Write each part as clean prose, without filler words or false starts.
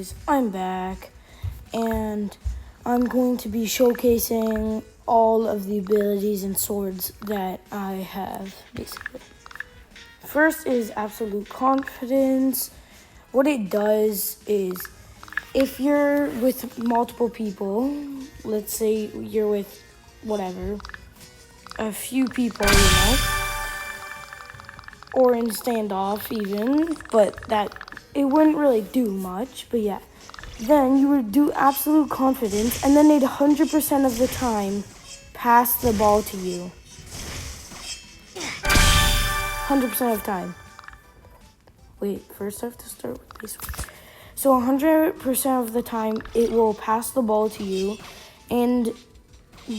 guys, I'm back, and I'm going to be showcasing all of the abilities and swords that I have, basically. First is Absolute Confidence. What it does is, if you're with multiple people, let's say you're with, whatever, a few people, or in standoff even, but that it wouldn't really do much, but yeah. Then you would do Absolute Confidence, and then they'd 100% of the time pass the ball to you. 100% of the time. Wait, first I have to start with this one. So 100% of the time, it will pass the ball to you, and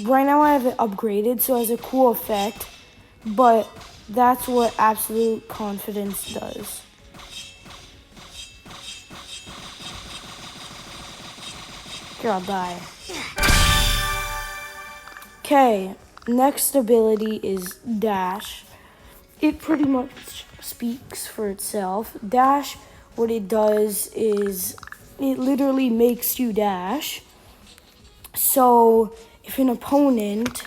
right now I have it upgraded, so it has a cool effect, but that's what Absolute Confidence does. Here, I'll die. Okay, next ability is Dash. It pretty much speaks for itself. Dash, what it does is it literally makes you dash. So if an opponent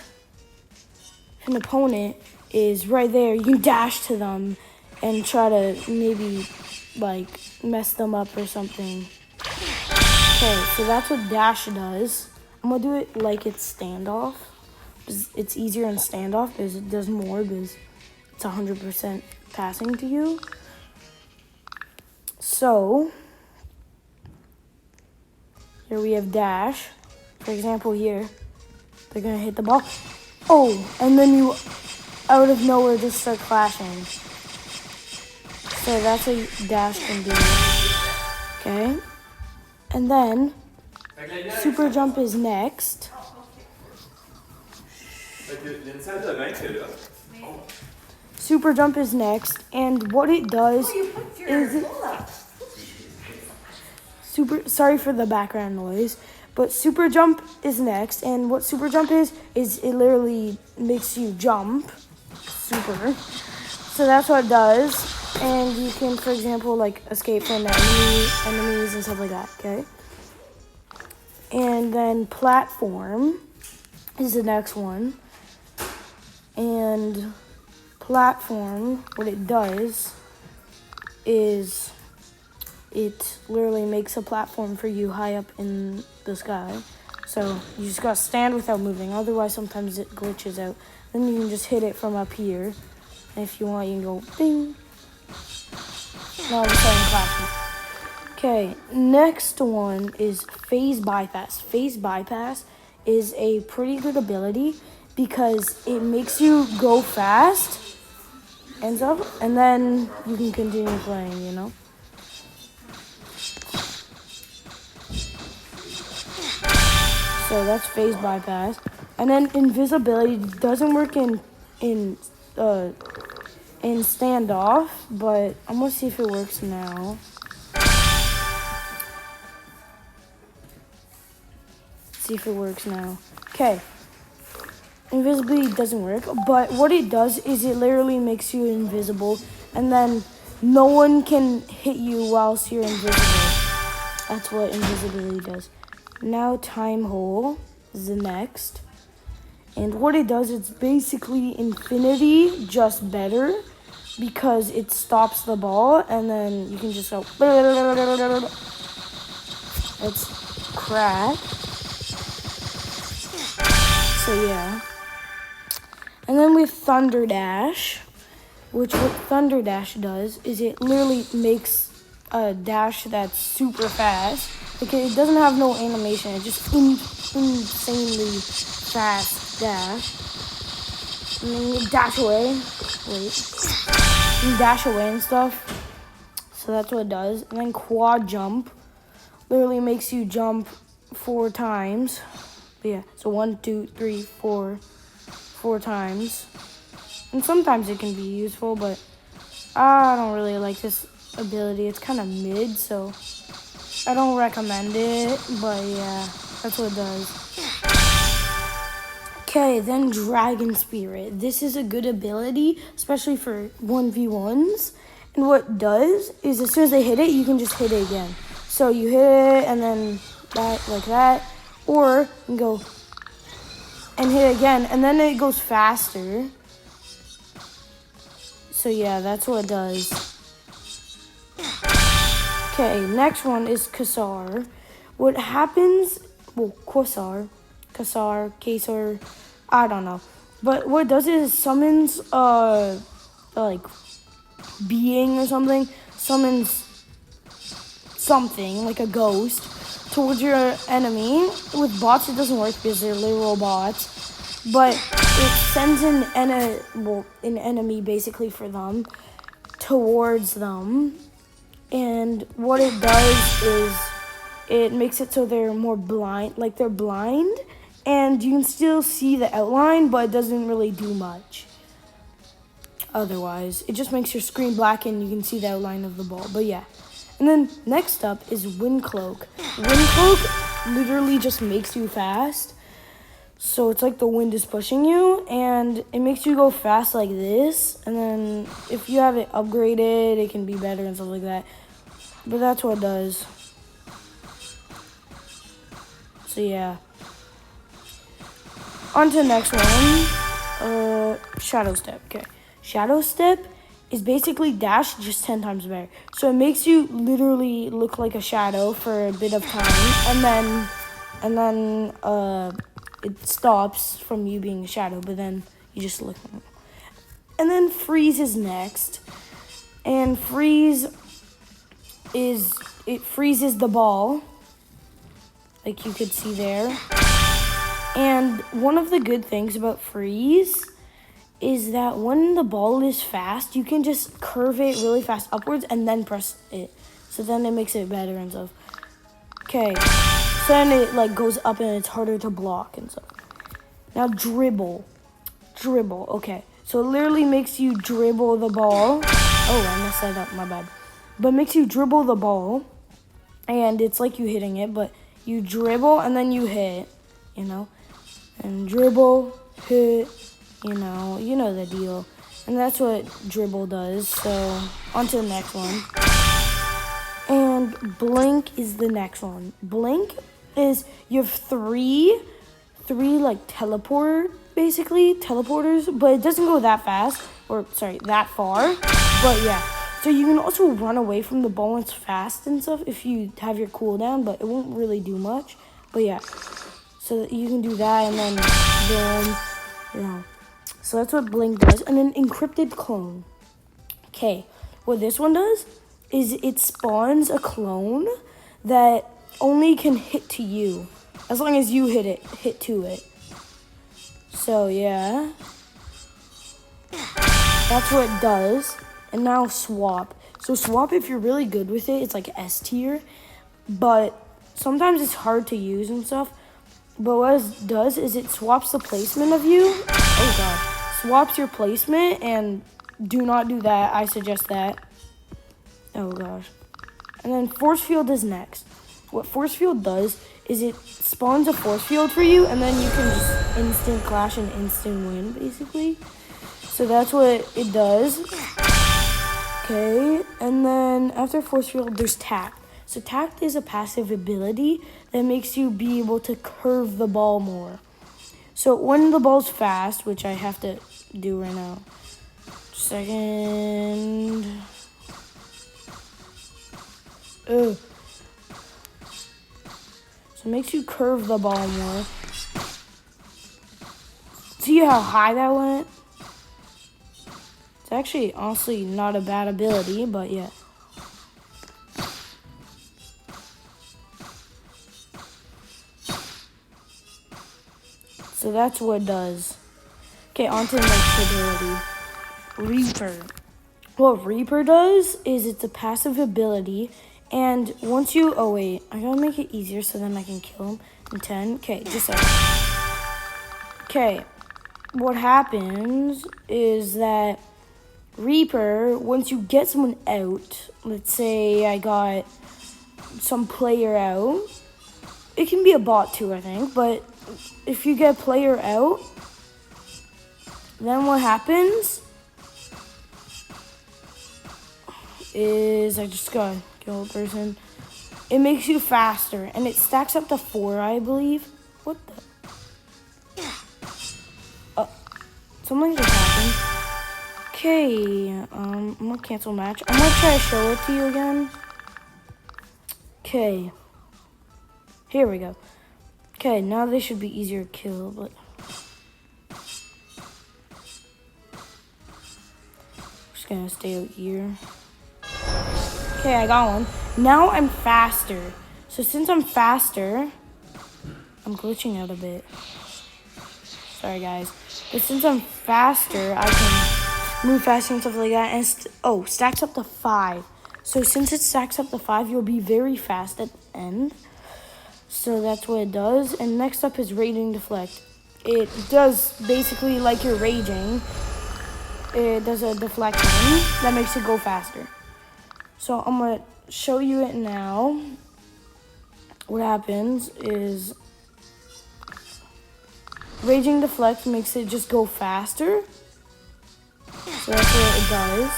is right there, you can dash to them and try to maybe like mess them up or something. Okay, so that's what Dash does. I'm gonna do it like it's standoff. It's easier in standoff because it does more because it's 100% passing to you. So here we have Dash. For example, here they're gonna hit the ball. Oh, and then you out of nowhere just start clashing. So that's what Dash can do. Okay. And then, Super Jump is next. Super Jump is next, and what it does is sorry for the background noise, but Super Jump is next, and what Super Jump is it literally makes you jump. Super. So that's what it does. And you can, for example, like escape from enemies and stuff like that, okay? And then Platform is the next one. And Platform, what it does is it literally makes a platform for you high up in the sky. So you just gotta stand without moving, otherwise sometimes it glitches out. Then you can just hit it from up here. And if you want, you can go ding. Now I'm starting clashing. Okay, next one is Phase Bypass. Phase Bypass is a pretty good ability because it makes you go fast and stuff, and then you can continue playing, you know? So that's Phase Bypass. And then Invisibility doesn't work in standoff, but I'm gonna see if it works now. See if it works now. Okay. Invisibility doesn't work, but what it does is it literally makes you invisible, and then no one can hit you whilst you're invisible. That's what invisibility does. Now Time Hole is the next. And what it does, it's basically Infinity, just better, because it stops the ball, and then you can just go, it's crack. So yeah. And then with Thunder Dash, which what Thunder Dash does is it literally makes a dash that's super fast. Okay, it doesn't have no animation, it's just insanely fast dash. And then you dash away. Wait. You dash away and stuff. So that's what it does. And then Quad Jump literally makes you jump 4 times. But yeah, so 1, 2, 3, 4 times. And sometimes it can be useful, but I don't really like this ability. It's kind of mid, so I don't recommend it. But yeah, that's what it does. Okay, then Dragon Spirit. This is a good ability, especially for 1v1s. And what it does is as soon as they hit it, you can just hit it again. So you hit it and then that like that, or you can go and hit it again, and then it goes faster. So yeah, that's what it does. Okay, next one is Kasar. What happens, well, Kasar, I don't know. But what it does is summons, like, being or something, summons something, like a ghost, towards your enemy. With bots, it doesn't work because they're literal bots. But it sends an enemy, basically, for them, towards them. And what it does is it makes it so they're more blind, like they're blind, and you can still see the outline, but it doesn't really do much. Otherwise, it just makes your screen black and you can see the outline of the ball, but yeah. And then next up is Wind Cloak. Wind Cloak literally just makes you fast. So it's like the wind is pushing you, and it makes you go fast like this. And then if you have it upgraded, it can be better and stuff like that. But that's what it does. So yeah. On to the next one. Shadow Step. Okay. Shadow Step is basically dash just 10 times better. So it makes you literally look like a shadow for a bit of time, and then it stops from you being a shadow, but then you just look. And then Freeze is next. And Freeze it freezes the ball, like you could see there. And one of the good things about Freeze is that when the ball is fast, you can just curve it really fast upwards and then press it. So then it makes it better and stuff. Okay. So then it like goes up and it's harder to block and stuff. Now dribble. Okay. So it literally makes you dribble the ball. Oh, I messed that up, my bad. But it makes you dribble the ball. And it's like you hitting it, but you dribble and then you hit, you know. And dribble, hit, you know the deal. And that's what dribble does. So on to the next one. And blink is the next one. Blink is you have three like teleporters, but it doesn't go that fast, that far. But yeah, so you can also run away from the ball when it's fast and stuff if you have your cooldown, but it won't really do much. But yeah, so you can do that and then boom, you know. So that's what blink does. And then encrypted clone. Okay, what this one does is it spawns a clone that only can hit to you, as long as you hit to it. So yeah, that's what it does. And now swap. So swap, if you're really good with it, it's like S tier, but sometimes it's hard to use and stuff. But what it does is it swaps the placement of you. Oh god, swaps your placement, and do not do that. I suggest that. Oh gosh. And then force field is next. What force field does is it spawns a force field for you, and then you can just instant clash and instant win, basically. So that's what it does. Okay, and then after force field, there's tact. So tact is a passive ability that makes you be able to curve the ball more. So when the ball's fast, which I have to do right now. Second. Ugh. So it makes you curve the ball more. See how high that went? It's actually, honestly, not a bad ability, but yeah. So that's what it does. Okay, on to the next ability. Reaper. What Reaper does is it's a passive ability, and once you, oh wait, I gotta make it easier so then I can kill him in 10. Okay, just a second. Okay, what happens is that Reaper, once you get someone out, let's say I got some player out, it can be a bot too, I think, but if you get a player out, then what happens is I just gotta kill a person. it makes you faster, and it stacks up to 4, I believe. What the? Something just happened. Okay, I'm gonna cancel match. I'm gonna try to show it to you again. Okay. Here we go. Okay, now they should be easier to kill, but... just gonna stay out here. Okay, I got one. Now I'm faster. So since I'm faster... I'm glitching out a bit. Sorry, guys. But since I'm faster, I can move faster and stuff like that. And stacks up to 5. So since it stacks up to 5, you'll be very fast at the end. So that's what it does. And next up is Raging Deflect. It does basically like you're raging. It does a deflection that makes it go faster. So I'm going to show you it now. What happens is Raging Deflect makes it just go faster. So that's what it does.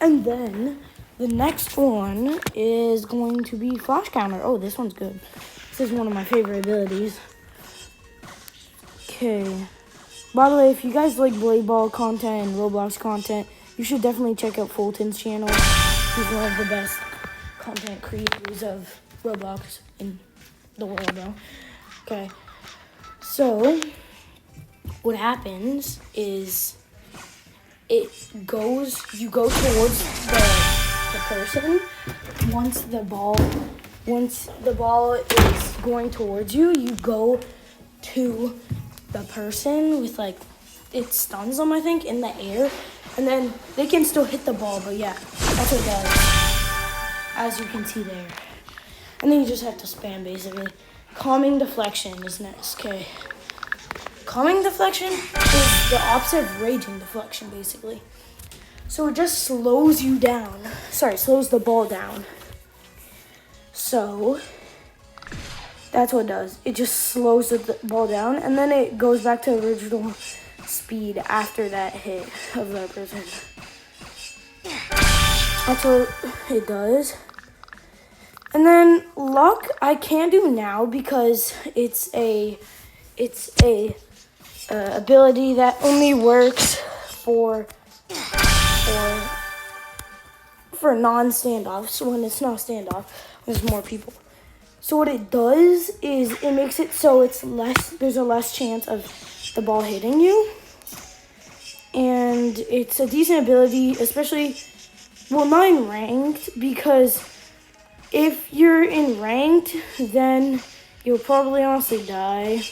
And then the next one is going to be Flash Counter. Oh, this one's good. This is one of my favorite abilities. Okay. By the way, if you guys like Blade Ball content and Roblox content, you should definitely check out Fulton's channel. He's one of the best content creators of Roblox in the world, though. Okay. So, what happens is you go towards the person. Once the ball is going towards you, you go to the person with it stuns them, I think, in the air. And then they can still hit the ball, but yeah, that's what it does. As you can see there. And then you just have to spam, basically. Calming Deflection is next, okay. Calming Deflection is the opposite of Raging Deflection, basically. So it just slows you down. Sorry, slows the ball down. So, that's what it does. It just slows the ball down, and then it goes back to original speed after that hit of that person. That's what it does. And then Luck, I can't do now because it's a ability that only works for non-standoff. So when it's not standoff, there's more people. So what it does is it makes it so there's a less chance of the ball hitting you. And it's a decent ability, especially, well, not in ranked, because if you're in ranked, then you'll probably honestly die,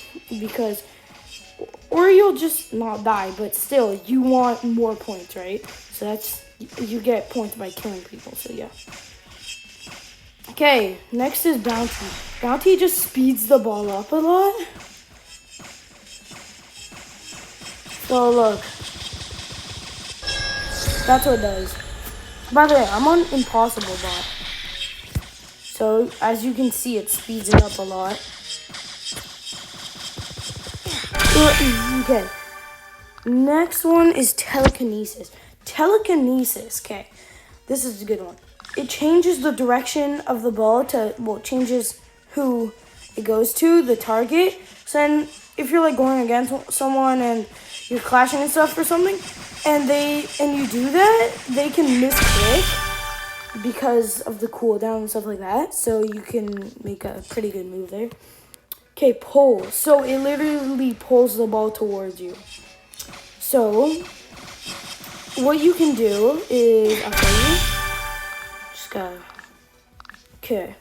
or you'll just not die, but still, you want more points, right? So you get points by killing people, so yeah. Okay, next is Bounty. Bounty just speeds the ball up a lot. So look. That's what it does. By the way, I'm on Impossible Bot. So, as you can see, it speeds it up a lot. Okay. Next one is Telekinesis. Telekinesis, okay. This is a good one. It changes the direction of the ball it changes who it goes to, the target. So then, if you're going against someone and you're clashing and stuff or something, and you do that, they can misclick because of the cooldown and stuff like that. So you can make a pretty good move there. Okay, pull. So it literally pulls the ball towards you. So what you can do is, I'll show you. Just gotta. Okay.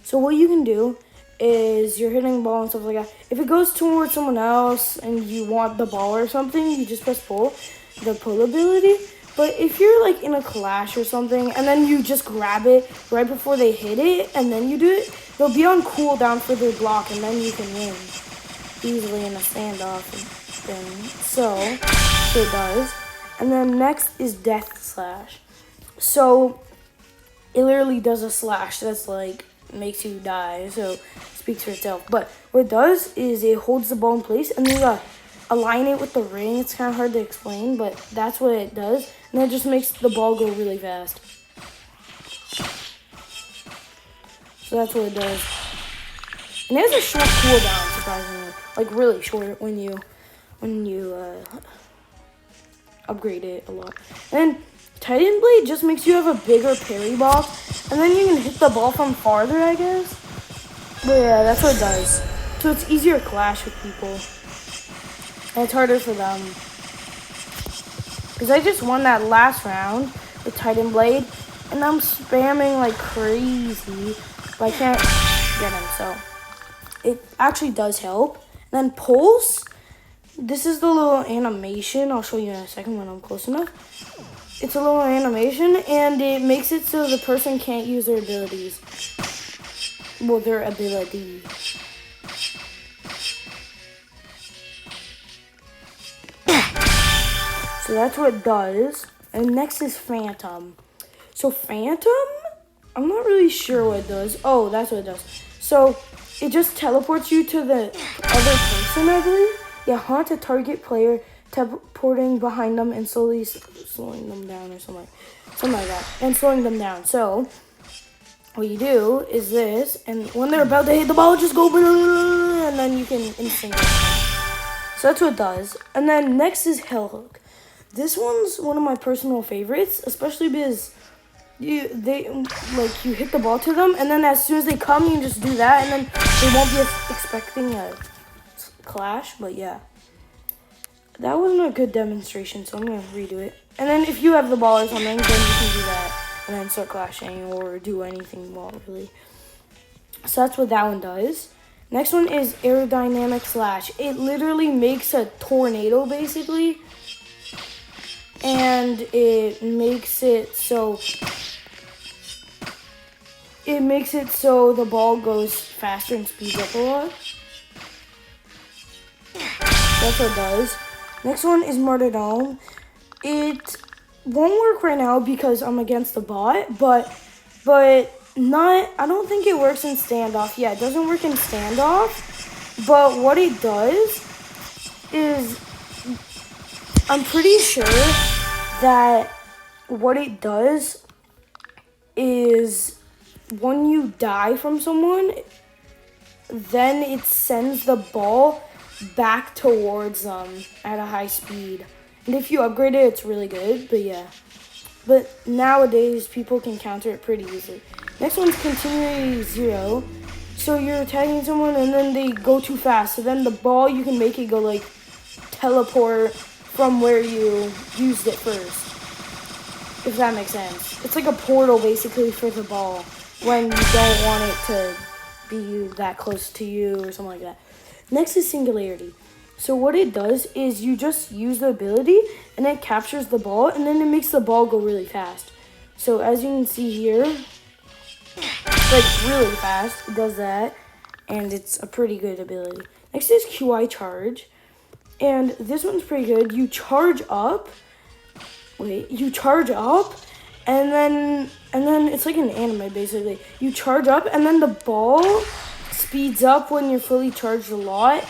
So what you can do is you're hitting the ball and stuff like that. If it goes towards someone else and you want the ball or something, you just press pull, the pull ability. But if you're in a clash or something and then you just grab it right before they hit it and then you do it, they'll be on cooldown for their block and then you can win easily in a standoff thing. So it does. And then next is Death Slash. So it literally does a slash that's makes you die, so it speaks for itself. But what it does is it holds the ball in place and then you gotta align it with the ring. It's kind of hard to explain, but that's what it does, and it just makes the ball go really fast. So that's what it does. And it has a short cooldown, surprisingly. Like, really short when you upgrade it a lot. And Titan Blade just makes you have a bigger parry box. And then you can hit the ball from farther, I guess. But yeah, that's what it does. So it's easier to clash with people. And it's harder for them. Because I just won that last round with Titan Blade. And I'm spamming like crazy. But I can't get him, so it actually does help. And then Pulse, this is the little animation. I'll show you in a second when I'm close enough. It's a little animation, and it makes it so the person can't use their abilities. Well, their ability. So that's what it does. And next is Phantom. So Phantom, I'm not really sure what it does. Oh, that's what it does. So it just teleports you to the other person, I believe. Yeah, haunt a target player, teleporting behind them and slowly slowing them down or something like that. And slowing them down. So what you do is this, and when they're about to hit the ball, just go, and then you can instantly. So that's what it does. And then next is Hellhook. This one's one of my personal favorites, especially because you hit the ball to them, and then as soon as they come, you just do that, and then they won't be expecting a clash. But yeah, that wasn't a good demonstration, so I'm gonna redo it. And then if you have the ball or something, then you can do that and then start clashing or do anything ball really. So that's what that one does. Next one is Aerodynamic Slash. It literally makes a tornado basically. And it makes it so the ball goes faster and speeds up a lot. That's what it does. Next one is Martyrdom. It won't work right now because I'm against the bot, but not. I don't think it works in standoff. Yeah, it doesn't work in standoff. But what it does is, I'm pretty sure that what it does is when you die from someone, then it sends the ball back towards them at a high speed. And if you upgrade it, it's really good, but yeah. But nowadays, people can counter it pretty easily. Next one's Continuity Zero. So you're attacking someone and then they go too fast. So then the ball, you can make it go like teleport from where you used it first. If that makes sense. It's like a portal basically for the ball when you don't want it to be that close to you or something like that. Next is Singularity. So what it does is you just use the ability and it captures the ball and then it makes the ball go really fast. So as you can see here, like really fast, it does that, and it's a pretty good ability. Next is QI Charge, and this one's pretty good. You charge up, and then it's like an anime basically. You charge up and then the ball speeds up when you're fully charged a lot.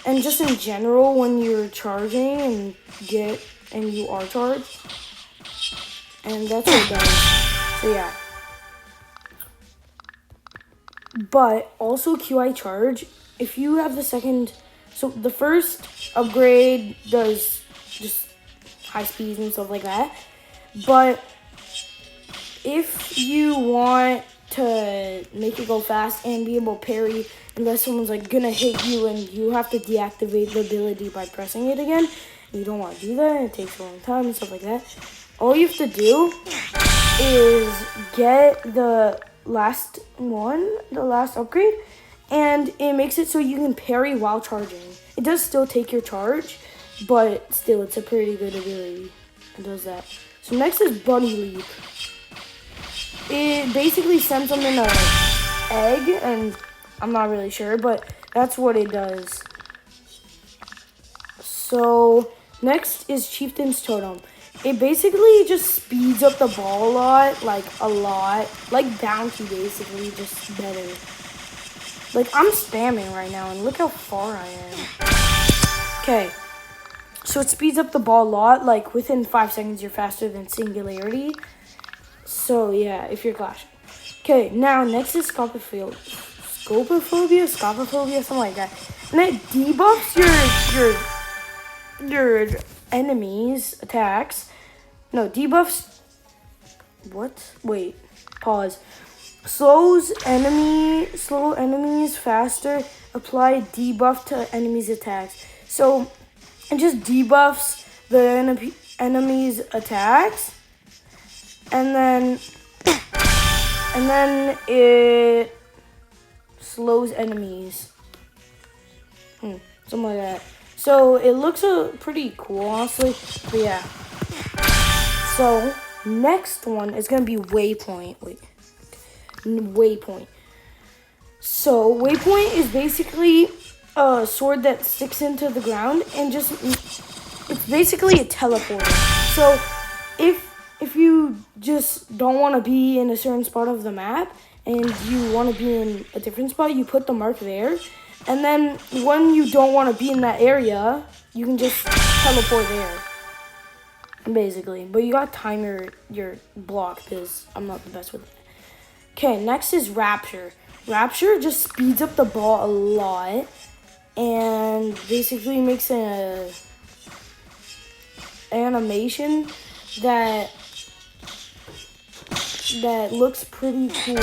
And just in general, when you're charging and you are charged. And that's what it does. So yeah. But also QI Charge, if you have the second, so the first upgrade does just high speeds and stuff like that. But if you want to make it go fast and be able to parry unless someone's like gonna hit you and you have to deactivate the ability by pressing it again, you don't want to do that, it takes a long time and stuff like that. All you have to do is get the last upgrade, and it makes it so you can parry while charging. It does still take your charge, but still it's a pretty good ability. It does that. So next is Bunny Leap. It basically sends them in an egg, and I'm not really sure, but that's what it does. So next is Chieftain's Totem. It basically just speeds up the ball a lot, like Bounty basically, just better. Like I'm spamming right now, and look how far I am. Okay, so it speeds up the ball a lot, like within 5 seconds you're faster than Singularity. So yeah, if you're clashing. Okay, now next is Scopophobia, something like that. And it debuffs your enemies' attacks. No, debuffs. What? Wait. Pause. Slow enemies faster. Apply debuff to enemies' attacks. So it just debuffs the enemy's attacks, and then it slows enemies. Something like that. So it looks pretty cool, honestly. But yeah. So next one is gonna be Waypoint. Waypoint. So Waypoint is basically a sword that sticks into the ground and just it's basically a teleporter. So if you just don't want to be in a certain spot of the map and you want to be in a different spot, you put the mark there. And then when you don't want to be in that area, you can just teleport there. Basically. But you gotta time your block because I'm not the best with it. Okay, next is Rapture. Rapture just speeds up the ball a lot and basically makes an animation that looks pretty cool.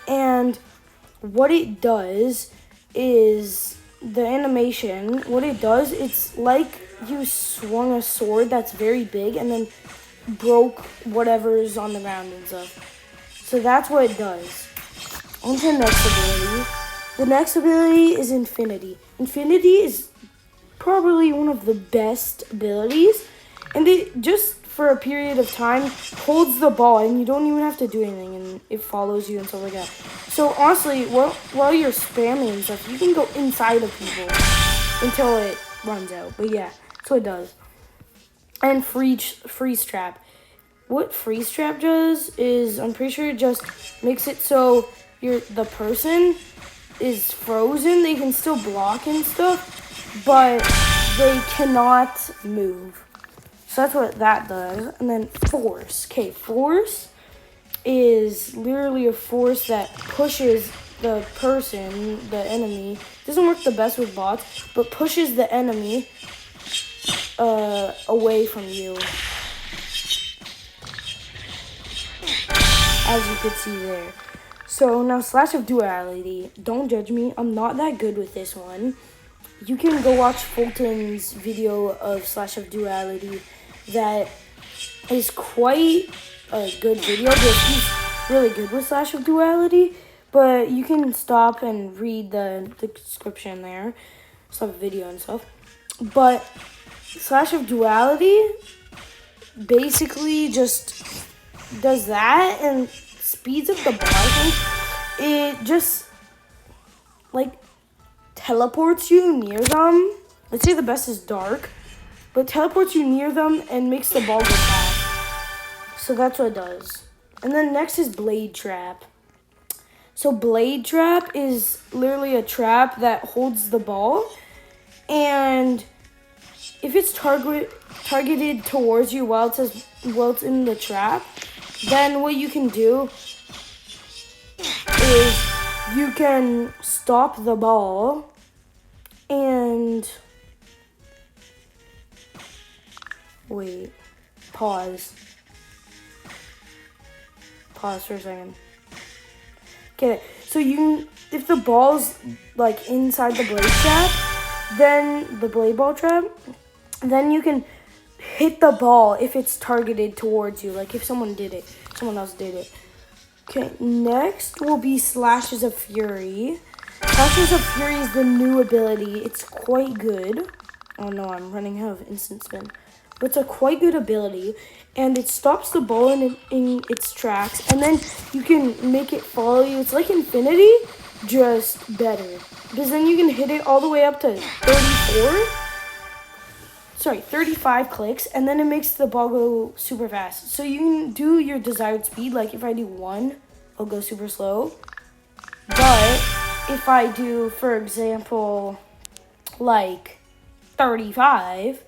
And what it does is it's like you swung a sword that's very big and then broke whatever's on the ground and stuff. So that's what it does. On to the next ability. The next ability is Infinity. Infinity is probably one of the best abilities, and it just for a period of time holds the ball and you don't even have to do anything and it follows you and stuff like that. So honestly, while you're spamming and stuff, you can go inside of people until it runs out. But yeah, that's what it does. And freeze trap. What freeze trap does is, I'm pretty sure it just makes it so the person is frozen. They can still block and stuff, but they cannot move. So that's what that does. And then force. Okay, force is literally a force that pushes the person, the enemy. Doesn't work the best with bots, but pushes the enemy away from you. As you could see there. So now Slash of Duality. Don't judge me. I'm not that good with this one. You can go watch Fulton's video of Slash of Duality. That is quite a good video. He's really good with Slash of Duality. But you can stop and read the description there. Stop the video and stuff. But Slash of Duality basically just does that and speeds up the ball. It just like teleports you near them. Let's say the best is Dark, but teleports you near them and makes the ball go fast. So that's what it does. And then next is Blade Trap. So Blade Trap is literally a trap that holds the ball, and if it's targeted towards you while it's in the trap, then what you can do is you can stop the ball and wait, pause for a second. Okay, so if the ball's like inside the blade trap, then the blade ball trap, then you can hit the ball if it's targeted towards you, like if someone else did it. Okay, next will be Slashes of Fury. Slashes of Fury is the new ability. It's quite good. Oh no, I'm running out of instant spin. But it's a quite good ability, and it stops the ball in its tracks, and then you can make it follow you. It's like Infinity, just better. Because then you can hit it all the way up to 35 clicks, and then it makes the ball go super fast. So you can do your desired speed, like if I do 1, it'll go super slow. But if I do, for example, like 35,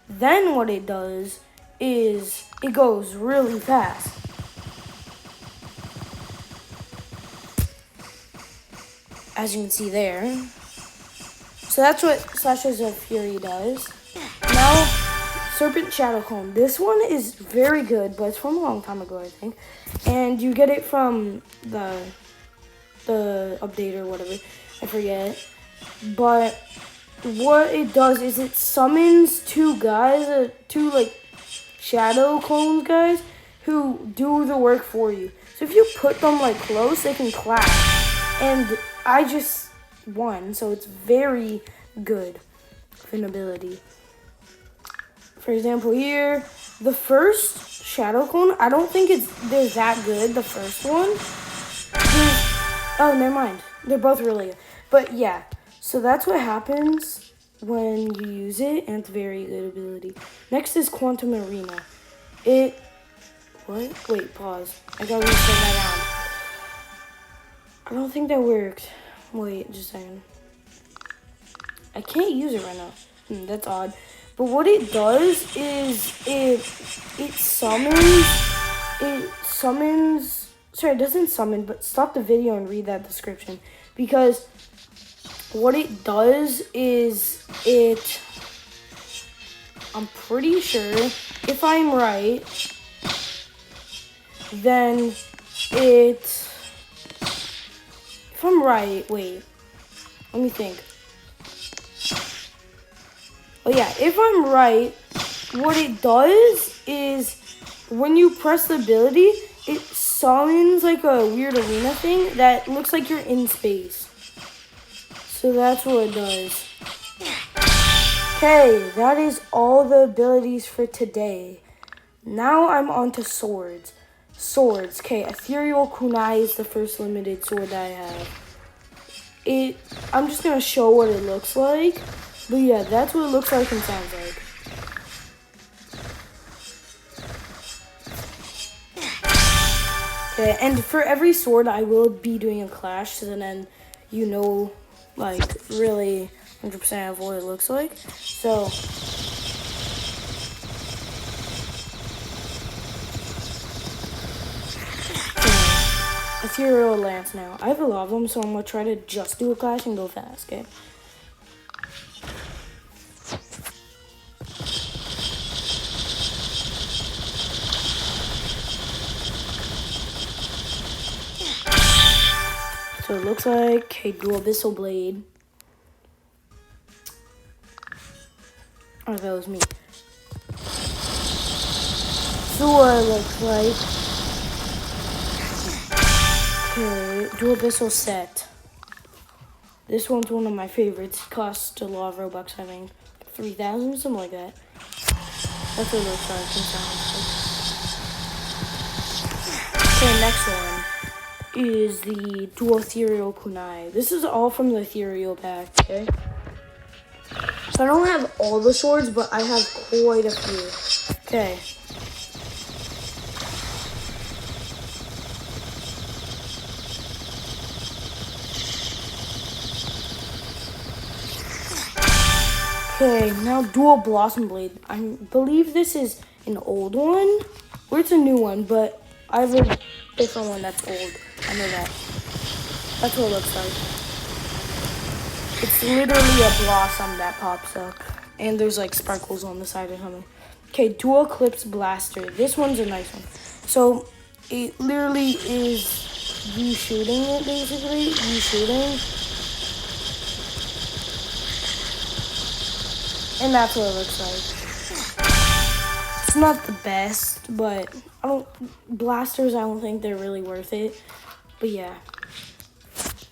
then what it does is it goes really fast. as you can see there. So that's what Slashes of Fury does. Now, Serpent Shadow Clone. This one is very good, but it's from a long time ago, I think. And you get it from the update or whatever. I forget. But what it does is it summons two guys, two like shadow clones guys who do the work for you. So if you put them like close, they can clash. And I just won, so it's very good of an ability. For example, here, the first shadow clone, I don't think they're that good, the first one. Oh, never mind. They're both really good. But yeah, so that's what happens when you use it, and it's a very good ability. Next is Quantum Arena. What? Wait, pause. I gotta reset that out. I don't think that worked. Wait, just a second. I can't use it right now. That's odd. But what it does is it summons, sorry, it doesn't summon, but stop the video and read that description. Because what it does is I'm pretty sure, if I'm right, then if I'm right, wait, let me think. Oh yeah, if I'm right, what it does is when you press the ability, it summons like a weird arena thing that looks like you're in space. So that's what it does. Okay, that is all the abilities for today. Now I'm on to swords. Swords. Okay, Ethereal Kunai is the first limited sword that I have. I'm just gonna show what it looks like. But yeah, that's what it looks like and sounds like. Okay, and for every sword, I will be doing a clash, so then you know, like, really 100% of what it looks like. So, Ethereal Lance now. I have a lot of them, so I'm gonna try to just do a clash and go fast, okay? So it looks like a Dual Abyssal Blade. Oh, that was me. So what it looks like. Okay, Dual Abyssal set. This one's one of my favorites. It costs a lot of Robux, I think. 3,000, something like that. That's what it looks like and sounds like. Okay, next one is the Dual Ethereal Kunai. This is all from the Ethereal pack, okay? So I don't have all the swords, but I have quite a few. Okay. Okay, now Dual Blossom Blade. I believe this is an old one, or it's a new one, but I have a different one that's old. I know that. That's what it looks like. It's literally a blossom that pops up. And there's like sparkles on the side or something. Okay, Dual Eclipse Blaster. This one's a nice one. So, it literally is you shooting it, basically. You shooting. And that's what it looks like. It's not the best, but blasters, I don't think they're really worth it. But yeah.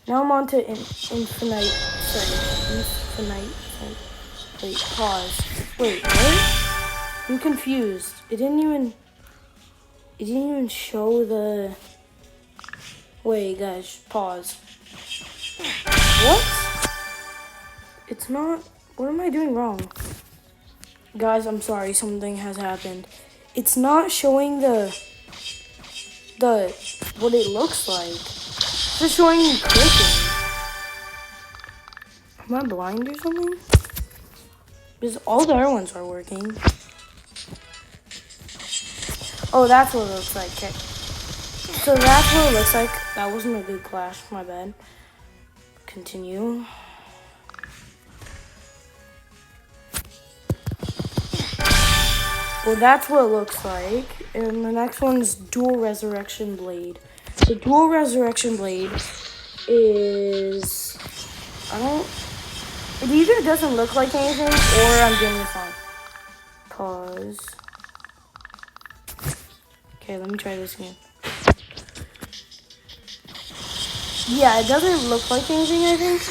Now I'm on to Infinite. Wait, pause. Wait, what? I'm confused. It didn't even show the. Wait, guys, pause. What? It's not. What am I doing wrong? Guys, I'm sorry, something has happened. It's not showing the what it looks like. It's just showing me clicking. Am I blind or something? Because all the other ones are working. Oh, that's what it looks like. Okay. So that's what it looks like. That wasn't a good clash, my bad. continue. Well, that's what it looks like. And the next one is Dual Resurrection Blade. The Dual Resurrection Blade is... It either doesn't look like anything or I'm doing this wrong. Pause. Okay, let me try this again. Yeah, it doesn't look like anything, I think.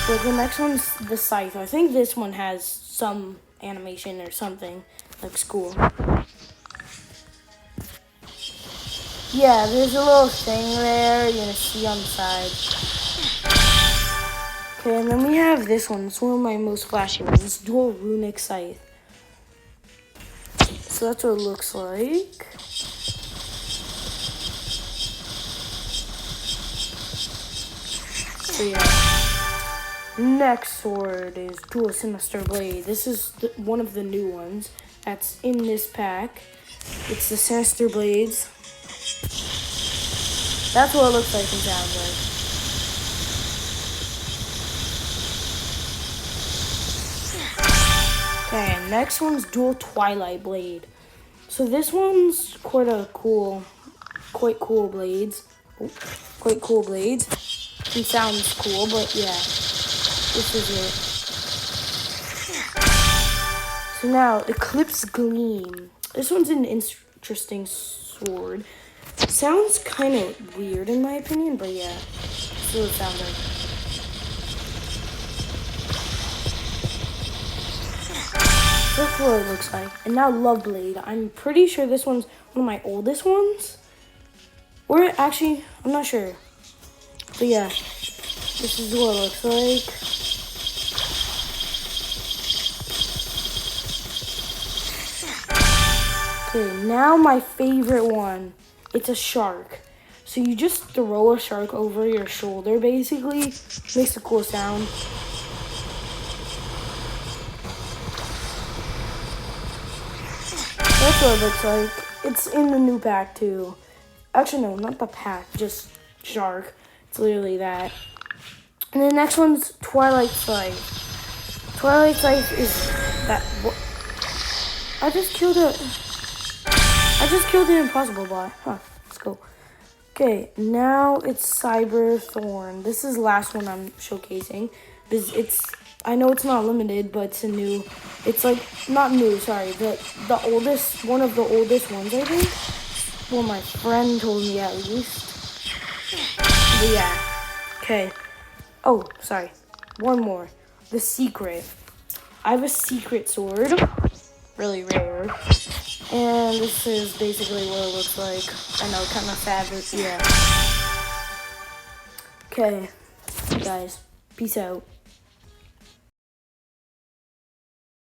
But the next one's the Scythe. I think this one has some animation or something. Looks cool. Yeah, there's a little thing there you're gonna see on the side. Okay, and then we have this one. It's one of my most flashy ones. Dual Runic Scythe. So that's what it looks like. So yeah. Next sword is Dual Sinister Blade. This is one of the new ones that's in this pack. It's the Sinister Blades. That's what it looks like and sounds like. Okay, next one's Dual Twilight Blade. So this one's quite cool blades. Oh, quite cool blades. It sounds cool, but yeah, this is it. So now, Eclipse Gleam. This one's an interesting sword. It sounds kind of weird in my opinion, but yeah, that's what it sounds like. That's what it looks like. And now Love Blade. I'm pretty sure this one's one of my oldest ones. Or actually, I'm not sure. But yeah, this is what it looks like. Okay, now my favorite one. It's a shark. So you just throw a shark over your shoulder, basically. Makes a cool sound. That's what it looks like. It's in the new pack, too. Actually, no, not the pack, just shark. It's literally that. And the next one's Twilight Scythe. Twilight Scythe is that... I just killed an impossible bot. Huh, let's go. Okay, now it's Cyber Thorn. This is the last one I'm showcasing. I know it's not limited, but it's a new... It's like, not new, sorry. The oldest, one of the oldest ones, I think. Well, my friend told me at least. But yeah. Okay. Oh, sorry. One more. The Secret. I have a secret sword. Really rare. And this is basically what it looks like. I know, kind of sad, but yeah. Okay. Guys, peace out.